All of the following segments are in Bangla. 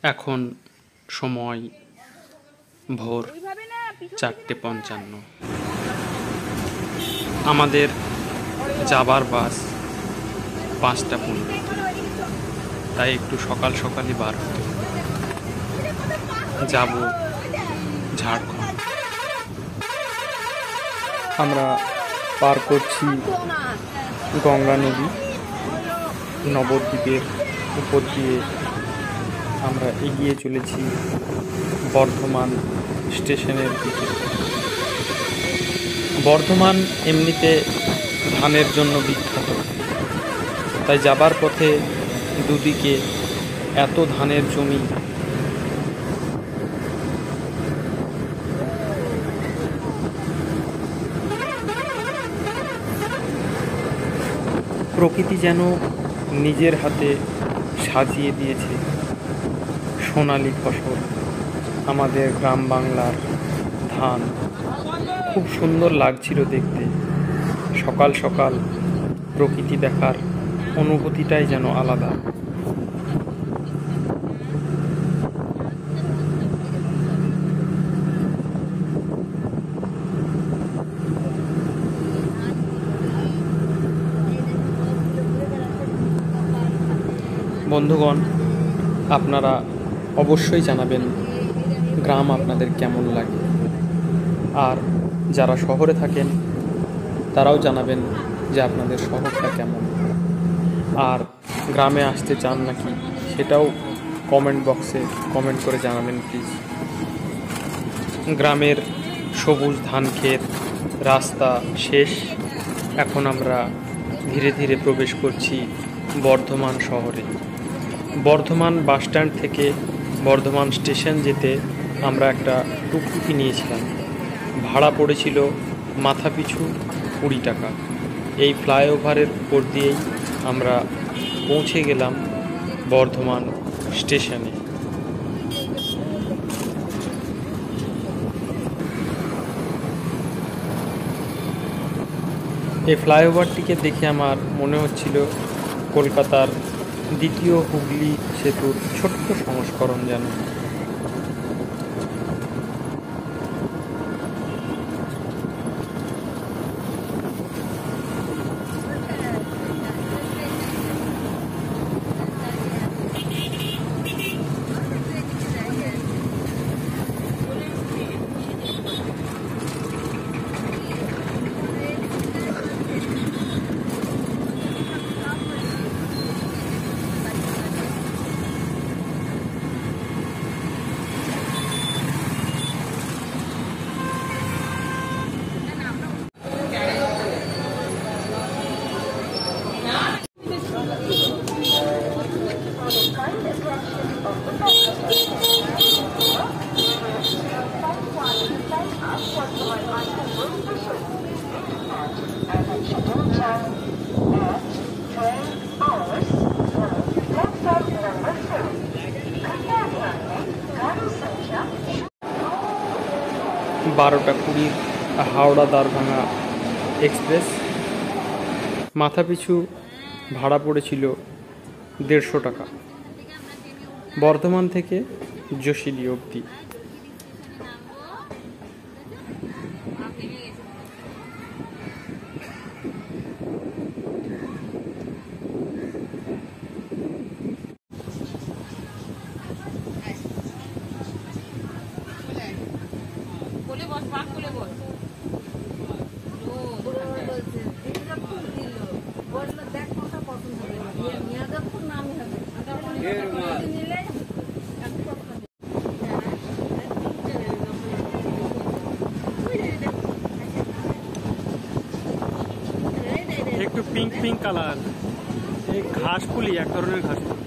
এখন সময় ভোর 4:55। আমাদের যাবার বাস 5:15, তাই একটু সকাল সকালই বার হতে যাব ঝাড়খণ্ড। আমরা পার করছি গঙ্গা নদী। নবদ্বীপের উপর দিয়ে আমরা এগিয়ে চলেছি বর্ধমান স্টেশনের দিকে। বর্ধমান এমনিতে ধানের জন্য বিখ্যাত, তাই যাবার পথে দুদিকে এত ধানের জমি। প্রকৃতি যেন নিজের হাতে সাজিয়ে দিয়েছে সোনালি ফসল। আমাদের গ্রাম বাংলার ধান খুব সুন্দর লাগছিল দেখতে। সকাল সকাল প্রকৃতি দেখার অনুভূতিটাই যেন আলাদা। বন্ধুগণ, আপনারা অবশ্যই জানাবেন গ্রাম আপনাদের কেমন লাগে, আর যারা শহরে থাকেন তারাও জানাবেন যে আপনাদের শহরটা কেমন, আর গ্রামে আসতে চান নাকি সেটাও কমেন্ট বক্সে কমেন্ট করে জানাবেন প্লিজ। গ্রামের সবুজ ধান ক্ষেত, রাস্তা শেষ। এখন আমরা ধীরে ধীরে প্রবেশ করছি বর্ধমান শহরে। বর্ধমান বাসস্ট্যান্ড থেকে বর্ধমান স্টেশন যেতে আমরা একটা টুকটুকি নিয়েছিলাম। ভাড়া পড়েছিল মাথাপিছু 20 টাকা। এই ফ্লাইওভারের উপর দিয়েই আমরা পৌঁছে গেলাম বর্ধমান স্টেশনে। এই ফ্লাইওভারটিকে দেখে আমার মনে হচ্ছিল কলকাতার দ্বিতীয় হুগলি সেতুর ছোট্ট সংস্করণ যেন। বারোটা 20 হাওড়া দারভাঙা এক্সপ্রেস। মাথাপিছু ভাড়া পড়েছিল 150 টাকা, বর্ধমান থেকে যশিলি অবধি। একটু পিঙ্ক পিঙ্ক কালার, এই ঘাস ফুলি, এক ধরনের ঘাস ফুলি।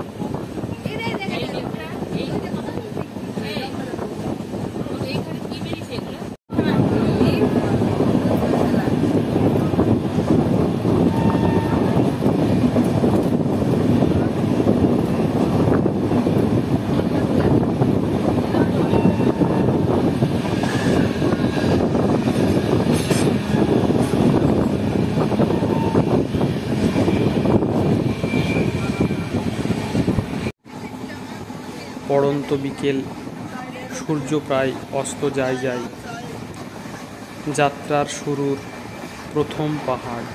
পড়ন্ত বিকেল, সূর্য প্রায় অস্ত যায় যাত্রার শুরুর প্রথম পাহাড়।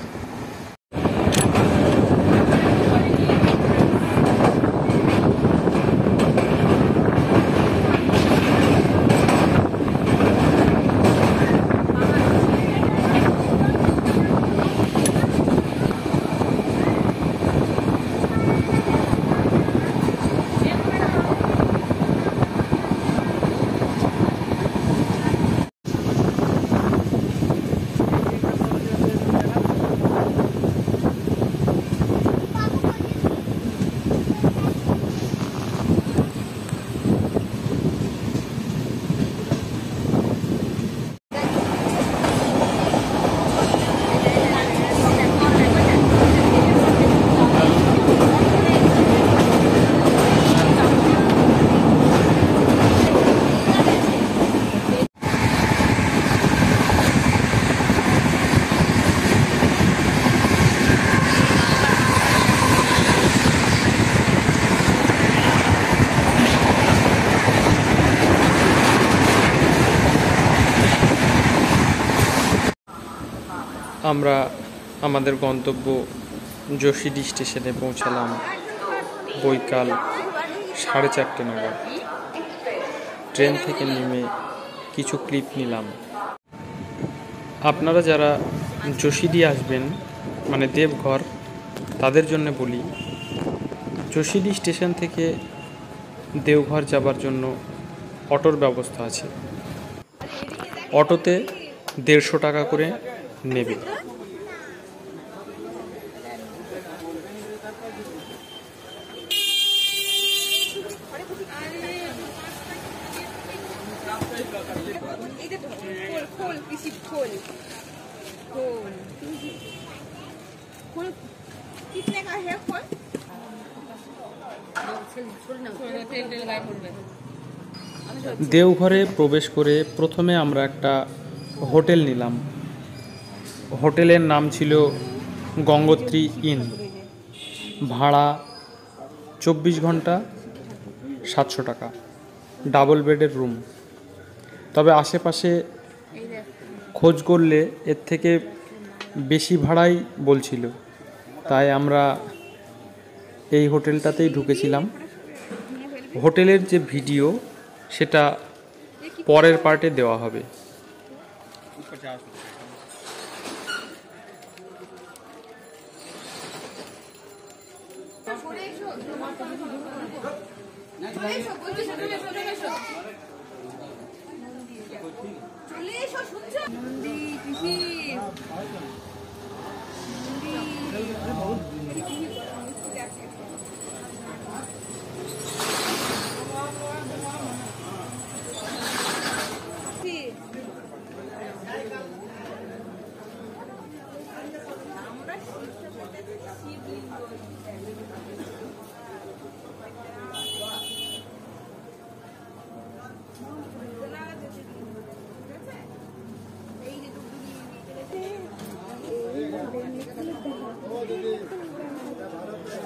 আমরা আমাদের গন্তব্য যোশীডি স্টেশনে পৌঁছালাম বৈকাল 4:30 নাগাদ। ট্রেন থেকে নেমে কিছু ক্লিপ নিলাম। আপনারা যারা যোশীডি আসবেন, মানে দেবঘর, তাদের জন্য বলি, যোশীডি স্টেশন থেকে দেওঘর যাবার জন্য অটোর ব্যবস্থা আছে। অটোতে 150 টাকা করে নেবে। দেওঘরে প্রবেশ করে প্রথমে আমরা একটা হোটেল নিলাম। হোটেলের নাম ছিল গঙ্গোত্রী ইন। ভাড়া 24 ঘন্টা, 700 টাকা, ডাবল বেডের রুম। তবে আশেপাশে খোঁজ করলে এর থেকে বেশি ভাড়াই বলছিল, তাই আমরা এই হোটেলটাতেই ঢুকেছিলাম। হোটেলের যে ভিডিও সেটা পরের পার্টে দেওয়া হবে।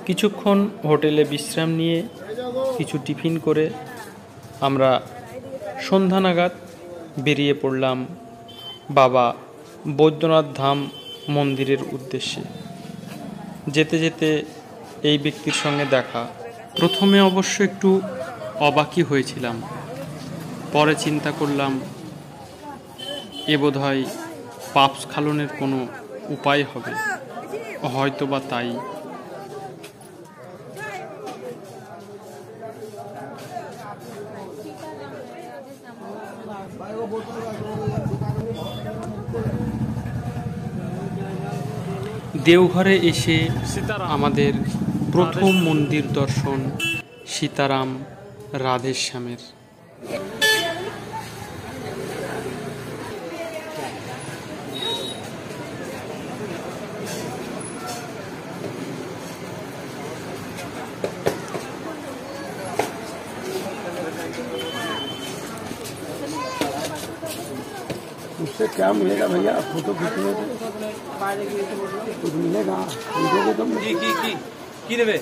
কিছুক্ষণ হোটেলে বিশ্রাম নিয়ে কিছু টিফিন করে আমরা সন্ধ্যা নাগাদ বেরিয়ে পড়লাম বাবা বৈদ্যনাথ ধাম মন্দিরের উদ্দেশ্যে। যেতে যেতে এই ব্যক্তির সঙ্গে দেখা। প্রথমে অবশ্য একটু অবাকই হয়েছিলাম, পরে চিন্তা করলাম এ বোধহয় পাপ স্খলনের কোনো উপায় হবে, হয়তো বা তাই। দেওঘরে এসে আমাদের প্রথম মন্দির দর্শন সীতারাম রাধেশ্যামের। उससे क्या मिलेगा भैया? फोटो खींचने से कुछ मिलेगा? खरीदोगे तुम? की देवे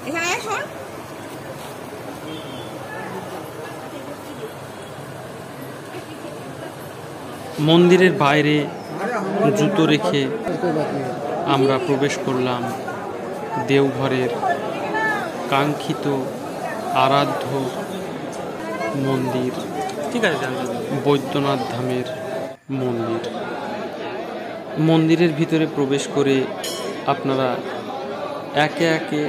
এখানে এখন মন্দিরের বাইরে জুতো রেখে আমরা প্রবেশ করলাম দেওঘরের কাঙ্ক্ষিত আরাধ্য মন্দির, ঠিক আছে, বৈদ্যনাথ ধামের মন্দির। মন্দিরের ভিতরে প্রবেশ করে আপনারা একে একে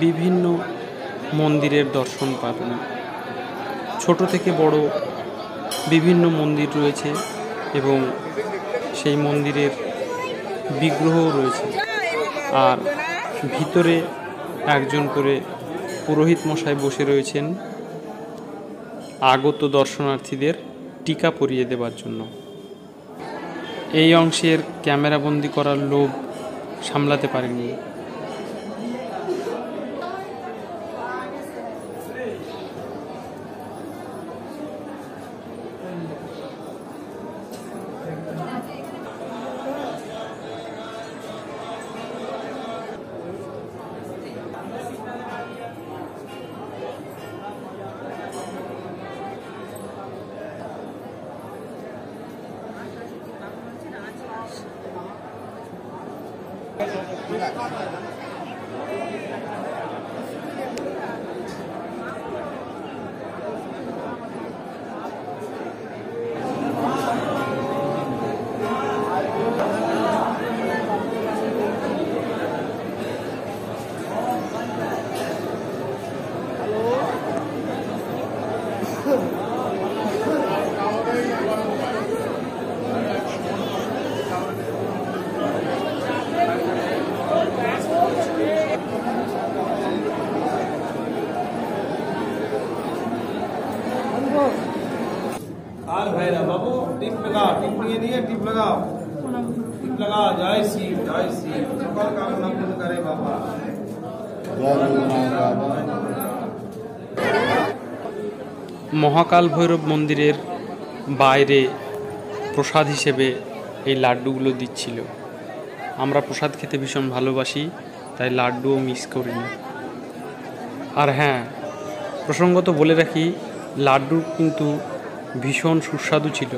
বিভিন্ন মন্দিরের দর্শন পাবেন। ছোট থেকে বড় বিভিন্ন মন্দির রয়েছে এবং সেই মন্দিরের বিগ্রহও রয়েছে। আর ভিতরে একজন করে পুরোহিত মশাই বসে রয়েছেন আগত দর্শনার্থীদের টিকা পরিয়ে দেওয়ার জন্য। এই অংশের ক্যামেরাবন্দি করার লোভ সামলাতে পারেনি। काल भैरव बाबू टिप लगाओ, टिप नहीं दिए, टिप लगाओ, टिप लगाओ। जय शिव, जय शिव। सकल कामना पूर्ण करे बाबा। মহাকাল ভৈরব মন্দিরের বাইরে প্রসাদ হিসেবে এই লাড্ডুগুলো দিচ্ছিল। আমরা প্রসাদ খেতে ভীষণ ভালোবাসি, তাই লাড্ডুও মিস করিনি। আর হ্যাঁ, প্রসঙ্গত বলে রাখি, লাড্ডু কিন্তু ভীষণ সুস্বাদু ছিল।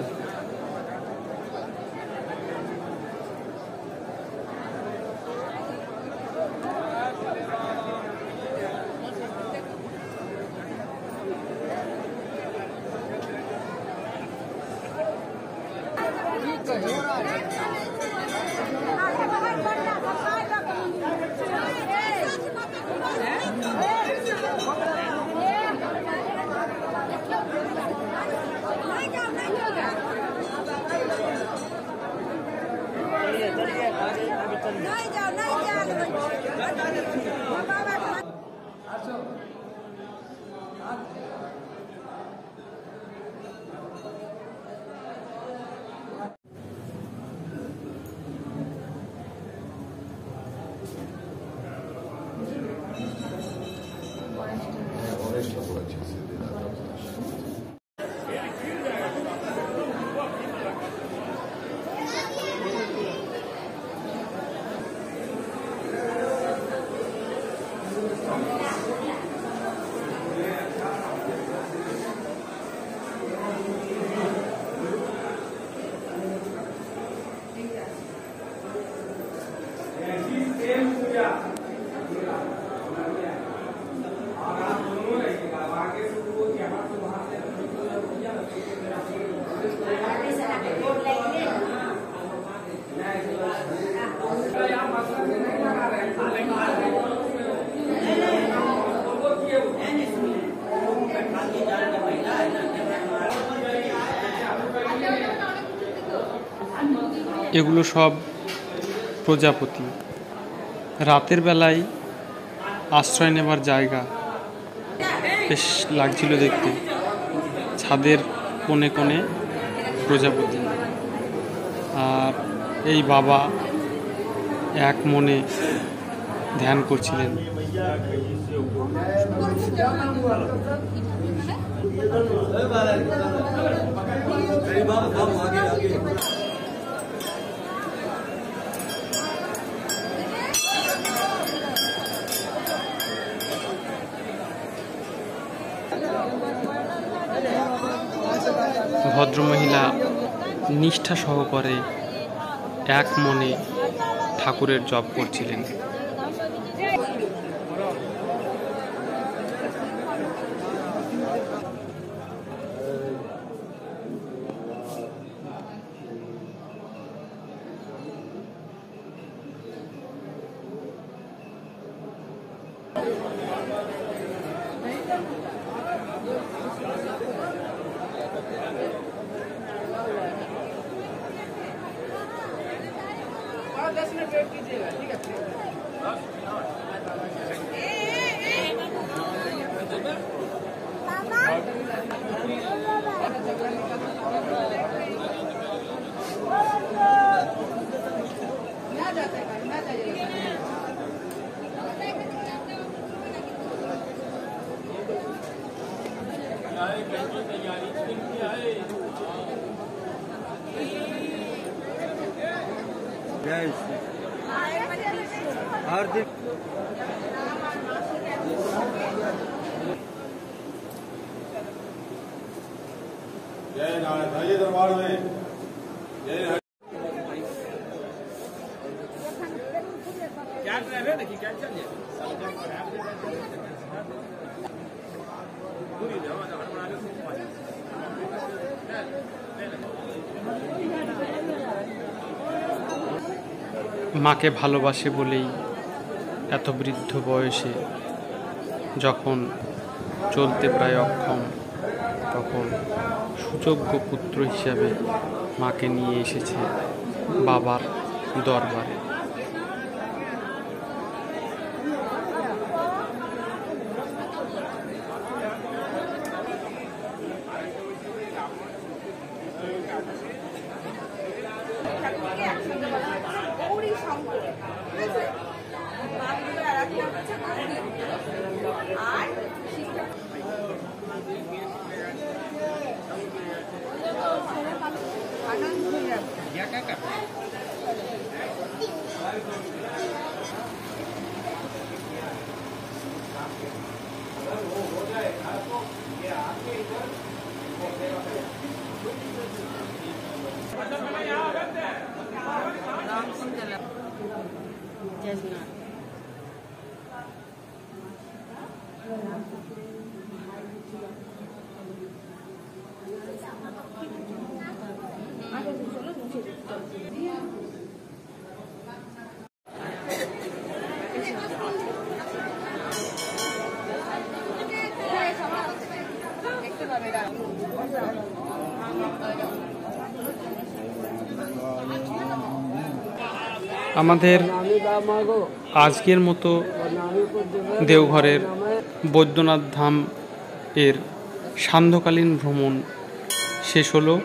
এগুলো সব প্রজাপতি। রাতের বেলায় আশ্রয় নেবার জায়গা, বেশ লাগছিল দেখতে। ছাদের কোণে কোণে প্রজাপতি। আর এই বাবা এক মনে ধ্যান করছিলেন। ভদ্রমহিলা নিষ্ঠা সহকারে এক মনে ঠাকুরের জপ করছিলেন। जय नारायण भाई दरबार में जय क्या कर रहे देखिए क्या चल মাকে ভালোবাসে বলেই এত বৃদ্ধ বয়সে যখন চলতে প্রায় অক্ষম, তখন সুযোগ্য পুত্র হিসাবে মাকে নিয়ে এসেছে বাবার দরবারে। আমাদের আজকের মতো দেওঘরের বৈদ্যনাথ ধাম এর সান্ধ্যকালীন ভ্রমণ শেষ হলো।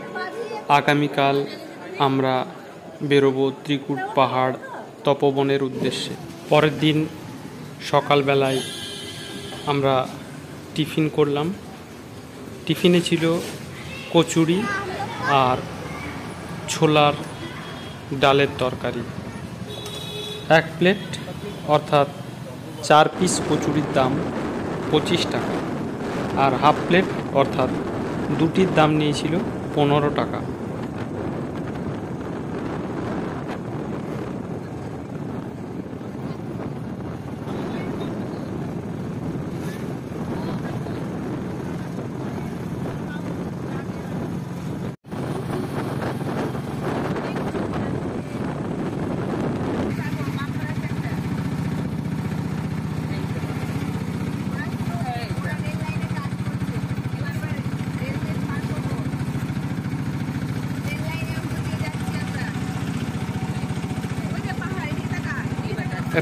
আগামীকাল আমরা বেরোবো ত্রিকুট পাহাড় তপবনের উদ্দেশ্যে। পরের দিন সকালবেলায় আমরা টিফিন করলাম। টিফিনে ছিল কচুরি আর ছোলার ডালের তরকারি। এক প্লেট অর্থাৎ 4 পিস কচুরির দাম 25 টাকা, আর হাফ প্লেট অর্থাৎ দুটির দাম নিয়েছিল 15 টাকা।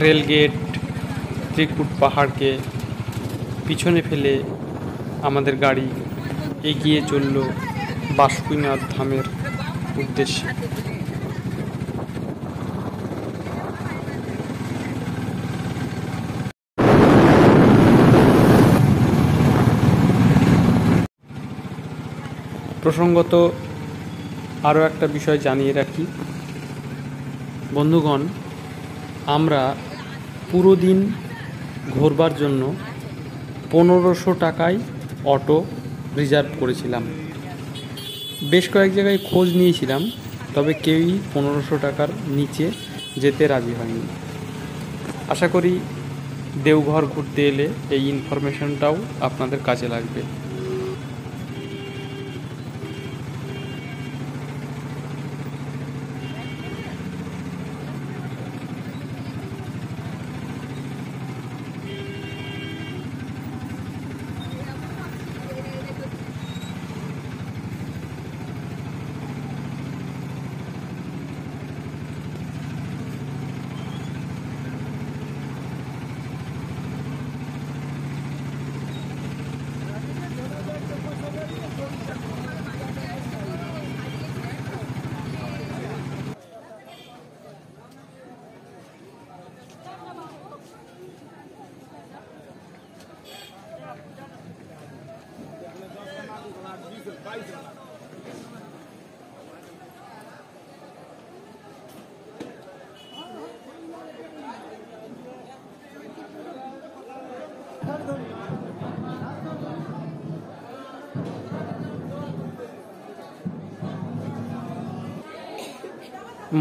রেলগেট, ত্রিকুট পাহাড়কে পিছনে ফেলে আমাদের গাড়ি এগিয়ে চলল বাসুকিনাথ ধামের উদ্দেশ্যে। প্রসঙ্গত আরও একটা বিষয় জানিয়ে রাখি বন্ধুগণ, আমরা পুরো দিন ঘোরবার জন্য 1500 টাকায় অটো রিজার্ভ করেছিলাম। বেশ কয়েক জায়গায় খোঁজ নিয়েছিলাম, তবে কেউই 1500 টাকার নিচে যেতে রাজি হয়নি। আশা করি দেওঘর ঘুরতে এলে এই ইনফরমেশনটাও আপনাদের কাজে লাগবে।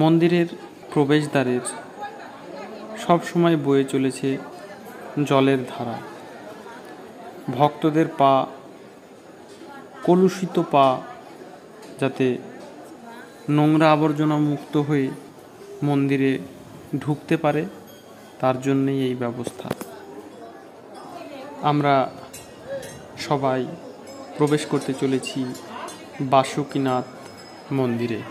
মন্দিরের প্রবেশদ্বারের সবসময় বয়ে চলেছে জলের ধারা। ভক্তদের পা, কলুষিত পা যাতে নোংরা আবর্জনা মুক্ত হয়ে মন্দিরে ঢুকতে পারে, তার জন্যই এই ব্যবস্থা। আমরা সবাই প্রবেশ করতে চলেছি বাসুকীনাথ মন্দিরে।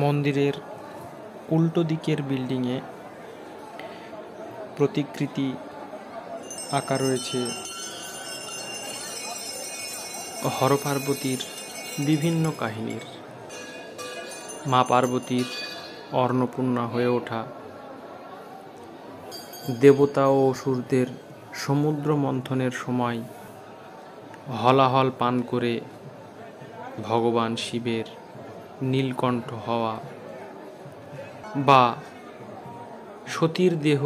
মন্দিরের উল্টো দিকের বিল্ডিংয়ে প্রতিকৃতি আঁকা রয়েছে হর পার্বতীর বিভিন্ন কাহিনীর। মা পার্বতীর অন্নপূর্ণা হয়ে ওঠা, দেবতা ও অসুরদের সমুদ্র মন্থনের সময় হলাহল পান করে ভগবান শিবের নীলকণ্ঠ হওয়া, বা সতীর দেহ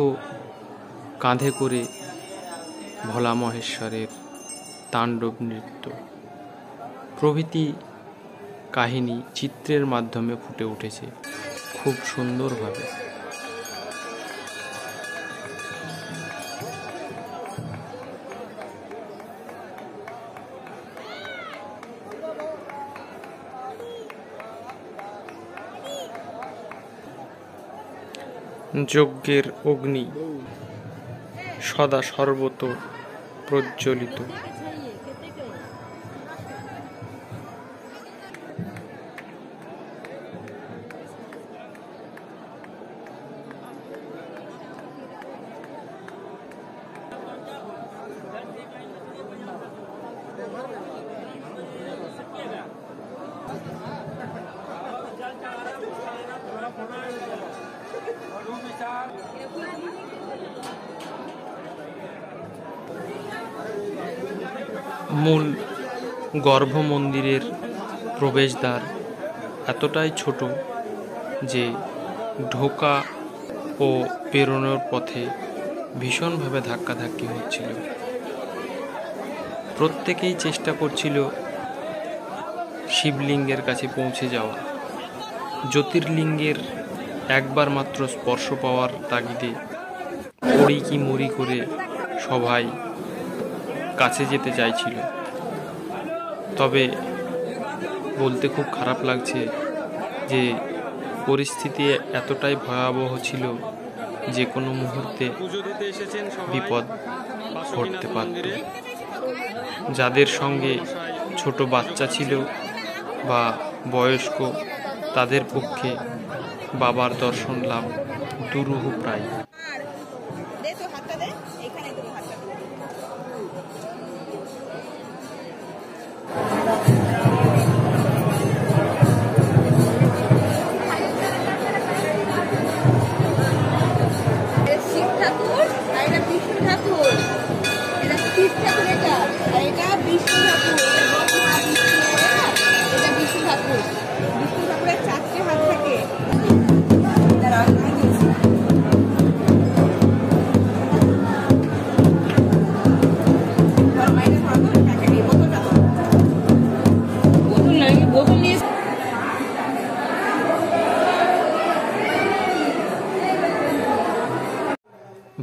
কাঁধে করে ভোলা মহেশ্বরের তাণ্ডব নৃত্য প্রভৃতি কাহিনী চিত্রের মাধ্যমে ফুটে উঠেছে খুব সুন্দরভাবে। যজ্ঞের অগ্নি সদা সর্বত প্রজ্বলিত। মূল গর্ভ মন্দিরের প্রবেশদ্বার এতটাই ছোট যে ঢোকা ও বেরোনোর পথে ভীষণভাবে ধাক্কাধাক্কি হচ্ছিল। প্রত্যেকেই চেষ্টা করছিল শিবলিঙ্গের কাছে পৌঁছে যাওয়া। জ্যোতির্লিঙ্গের একবার মাত্র স্পর্শ পাওয়ার তাগিদে পড়ি কি মরি করে সবাই কাছে যেতে চাইছিল। তবে বলতে খুব খারাপ লাগছে যে পরিস্থিতি এতটাই ভয়াবহ ছিল যে কোনো মুহূর্তে বিপদ ঘটতে পারত। যাদের সঙ্গে ছোট বাচ্চা ছিল বা বয়স্ক, তাদের পক্ষে বাবার দর্শন লাভ দুরূহ প্রায়।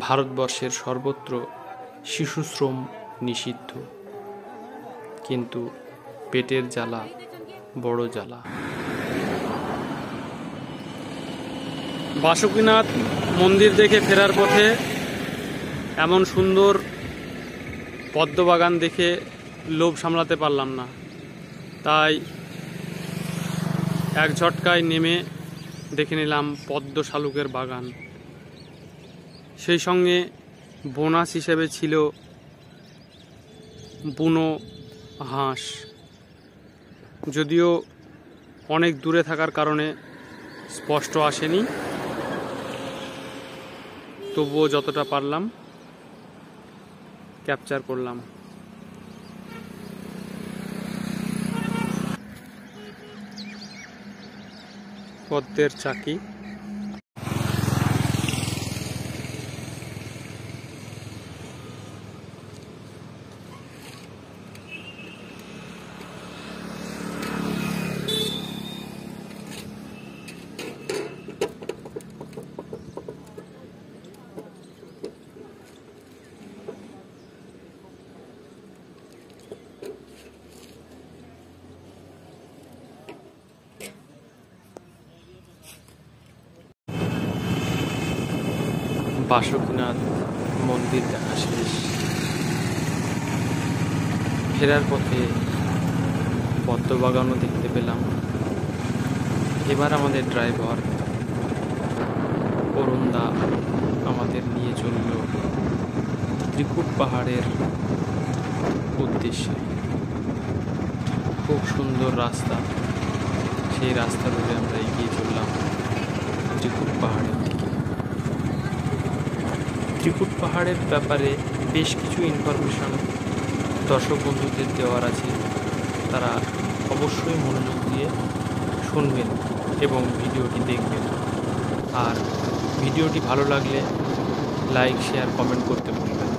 ভারতবর্ষের সর্বত্র শিশুশ্রম নিষিদ্ধ, কিন্তু পেটের জ্বালা বড় জ্বালা। বাসুকীনাথ মন্দির দেখে ফেরার পথে এমন সুন্দর পদ্মবাগান দেখে লোভ সামলাতে পারলাম না, তাই এক ঝটকায় নেমে দেখে নিলাম পদ্ম শালুকের বাগান। সেই সঙ্গে বোনাস হিসেবে ছিল বুনো হাঁস, যদিও অনেক দূরে থাকার কারণে স্পষ্ট আসেনি, তবুও যতটা পারলাম ক্যাপচার করলাম। পদ্মের চাকি, বাসুকীনাথ মন্দির দেখা শেষ। ফেরার পথে পদ্মবাগানও দেখতে পেলাম। এবার আমাদের ড্রাইভার অরুণদা আমাদের নিয়ে চলল ত্রিকুট পাহাড়ের উদ্দেশ্যে। খুব সুন্দর রাস্তা, সেই রাস্তা ধরে আমরা এগিয়ে চললাম ত্রিকুট পাহাড়ের দিকে। ত্রিকুট পাহাড়ের ব্যাপারে বেশ কিছু ইনফরমেশন দর্শক বন্ধুদের দেওয়ার আছে, তারা অবশ্যই মনোযোগ দিয়ে শুনবেন এবং ভিডিওটি দেখবেন। আর ভিডিওটি ভালো লাগলে লাইক, শেয়ার, কমেন্ট করতে ভুলবেন না।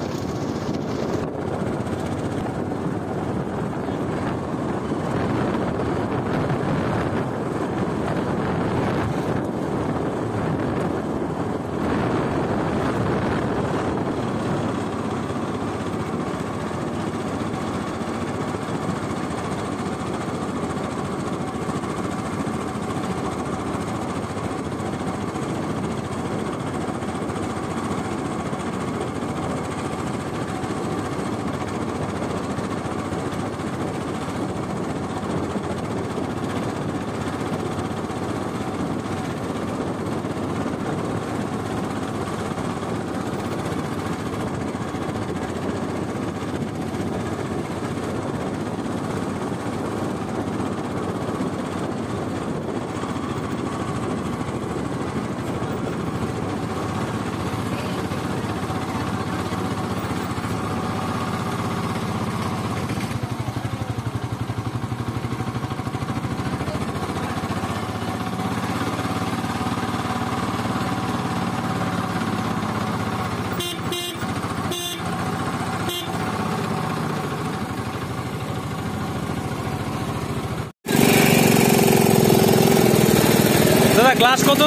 দাদা ক্লাস কত?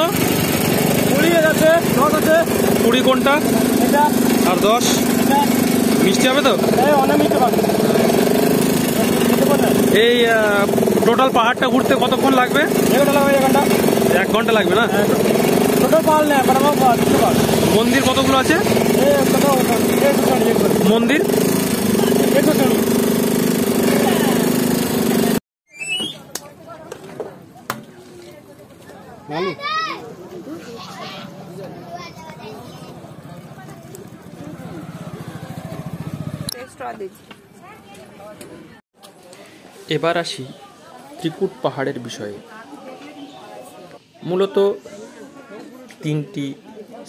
20 আছে, 10 আছে। 20 কোনটা? এটা আর 10 এটা মিষ্টি হবে তো? অনেক মিষ্টি পাবে। এই টোটাল পাহাড়টা ঘুরতে কতক্ষণ লাগবে? 1 ঘন্টা লাগবে। 1 ঘন্টা 1 ঘন্টা লাগবে না? টোটাল পাল না, মন্দির কতগুলো আছে? মন্দির এবার আসি ত্রিকুট পাহাড়ের বিষয়ে। মূলত 3টি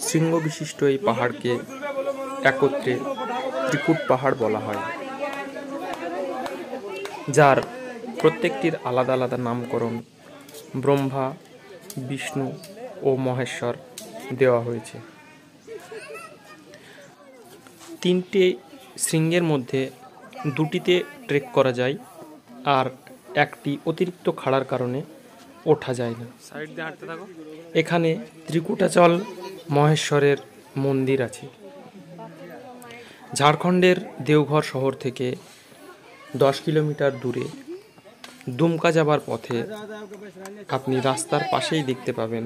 শৃঙ্গ বিশিষ্ট এই পাহাড়কে একত্রে ত্রিকুট পাহাড় বলা হয়, যার প্রত্যেকটির আলাদা আলাদা নামকরণ ব্রহ্মা, বিষ্ণু ও মহেশ্বর দেওয়া হয়েছে। 3টে শৃঙ্গের মধ্যে 2টিতে ট্রেক করা যায়, আর একটি অতিরিক্ত খাড়ার কারণে ওঠা যায় না। সাইড দিয়ে হাঁটতে থাকো। এখানে ত্রিকুটাচল মহেশ্বরের মন্দির আছে। ঝাড়খণ্ডের দেওঘর শহর থেকে 10 কিলোমিটার দূরে দুমকা যাবার পথে আপনি রাস্তার পাশেই দেখতে পাবেন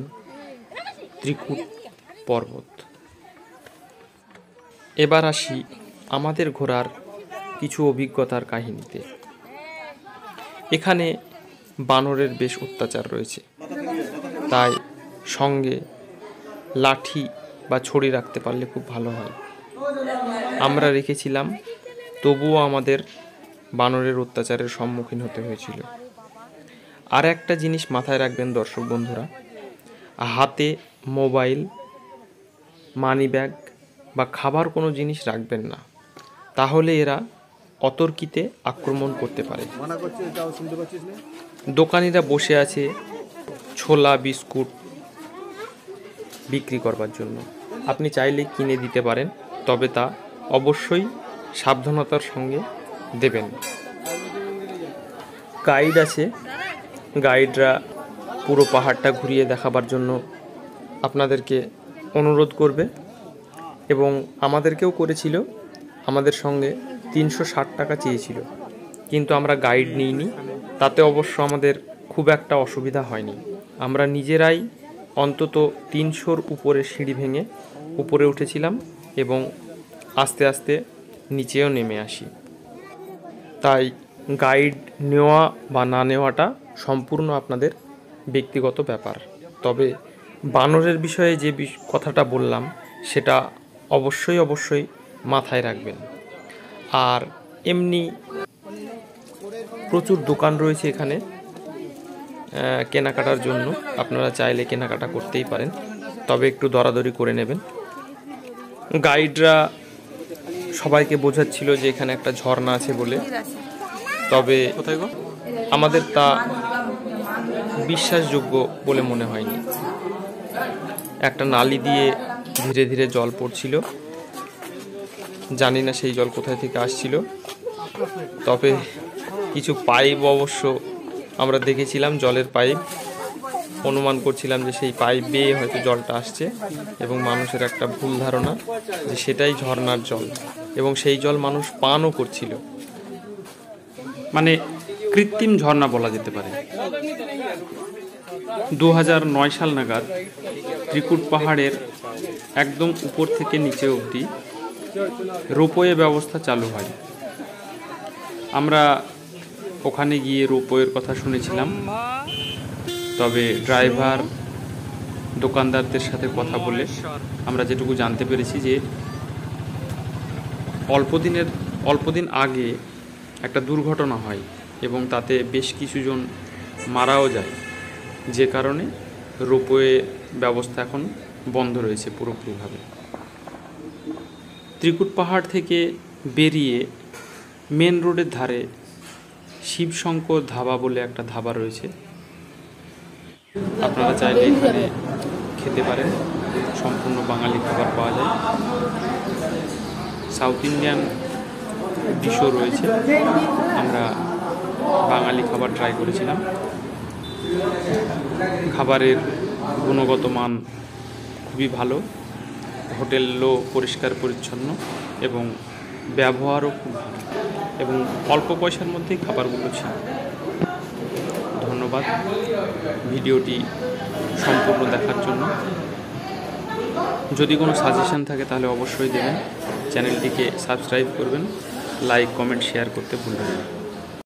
ত্রিকুট পর্বত। এবার আসি আমাদের ঘোরার কিছু অভিজ্ঞতার কাহিনীতে। এখানে বানরের বেশ অত্যাচার রয়েছে, তাই সঙ্গে লাঠি বা ছড়ি রাখতে পারলে খুব ভালো হয়। আমরা রেখেছিলাম, তবুও আমাদের বানরের অত্যাচারের সম্মুখীন হতে হয়েছিল। আর একটা জিনিস মাথায় রাখবেন দর্শক বন্ধুরা, হাতে মোবাইল, মানি ব্যাগ বা খাবার কোনো জিনিস রাখবেন না, তাহলে এরা অতর্কিতে আক্রমণ করতে পারে। দোকানিরা বসে আছে ছোলা বিস্কুট বিক্রি করবার জন্য, আপনি চাইলে কিনে দিতে পারেন, তবে তা অবশ্যই সাবধানতার সঙ্গে দেবেন। গাইড আছে, গাইডরা পুরো পাহাড়টা ঘুরিয়ে দেখাবার জন্য আপনাদেরকে অনুরোধ করবে এবং আমাদেরকেও করেছিল। আমাদের সঙ্গে 360 টাকা চেয়েছিল, কিন্তু আমরা গাইড নিইনি। তাতে অবশ্য আমাদের খুব একটা অসুবিধা হয়নি। আমরা নিজেরাই অন্তত 300-র উপরে সিঁড়ি ভেঙে উপরে উঠেছিলাম এবং আস্তে আস্তে নিচেও নেমে আসি। তাই গাইড নেওয়া বা না নেওয়াটা সম্পূর্ণ আপনাদের ব্যক্তিগত ব্যাপার। তবে বানরের বিষয়ে যে কথাটা বললাম সেটা অবশ্যই মাথায় রাখবেন। আর এমনি প্রচুর দোকান রয়েছে এখানে কেনাকাটার জন্য, আপনারা চাইলে কেনাকাটা করতেই পারেন, তবে একটু দরাদরি করে নেবেন। গাইডরা সবাইকে বোঝাচ্ছিল যে এখানে একটা ঝর্ণা আছে বলে, তবে আমাদের তা বিশ্বাসযোগ্য বলে মনে হয়নি। একটা নালি দিয়ে ধীরে ধীরে জল পড়ছিল, জানি না সেই জল কোথায় থেকে আসছিল, তবে কিছু পাইপ অবশ্য আমরা দেখেছিলাম, জলের পাইপ। অনুমান করছিলাম যে সেই পাইপ বেয়ে হয়তো জলটা আসছে এবং মানুষের একটা ভুল ধারণা যে সেটাই ঝর্ণার জল, এবং সেই জল মানুষ পানও করছিল। মানে কৃত্রিম ঝর্ণা বলা যেতে পারে। 2009 সাল নাগাদ ত্রিকুট পাহাড়ের একদম উপর থেকে নিচে অবধি রোপওয়ে ব্যবস্থা চালু হয়। আমরা ওখানে গিয়ে রোপওয়ের কথা শুনেছিলাম, তবে ড্রাইভার দোকানদারদের সাথে কথা বলে আমরা যেটুকু জানতে পেরেছি যে অল্পদিন আগে একটা দুর্ঘটনা হয় এবং তাতে বেশ কিছুজন মারাও যায়, যে কারণে রোপওয়ে ব্যবস্থা এখন বন্ধ রয়েছে পুরোপুরিভাবে। ত্রিকুট পাহাড় থেকে বেরিয়ে মেন রোডের ধারে শিবশঙ্কর ধাবা বলে একটা ধাবা রয়েছে, আপনারা চাইলে এখানে খেতে পারেন। সম্পূর্ণ বাঙালি খাবার পাওয়া যায়, সাউথ ইন্ডিয়ান ডিশও রয়েছে। আমরা বাঙালি খাবার ট্রাই করেছিলাম। খাবারের গুণগত মান খুবই ভালো, হোটেলও পরিষ্কার পরিচ্ছন্ন এবং ব্যবহারও খুব ভালো, এবং অল্প পয়সার মধ্যেই খাবারগুলো ছিল। ধন্যবাদ ভিডিওটি সম্পূর্ণ দেখার জন্য। যদি কোনো সাজেশন থাকে তাহলে অবশ্যই দেবেন। চ্যানেলটিকে সাবস্ক্রাইব করবেন, লাইক কমেন্ট শেয়ার করতে ভুলবেন না।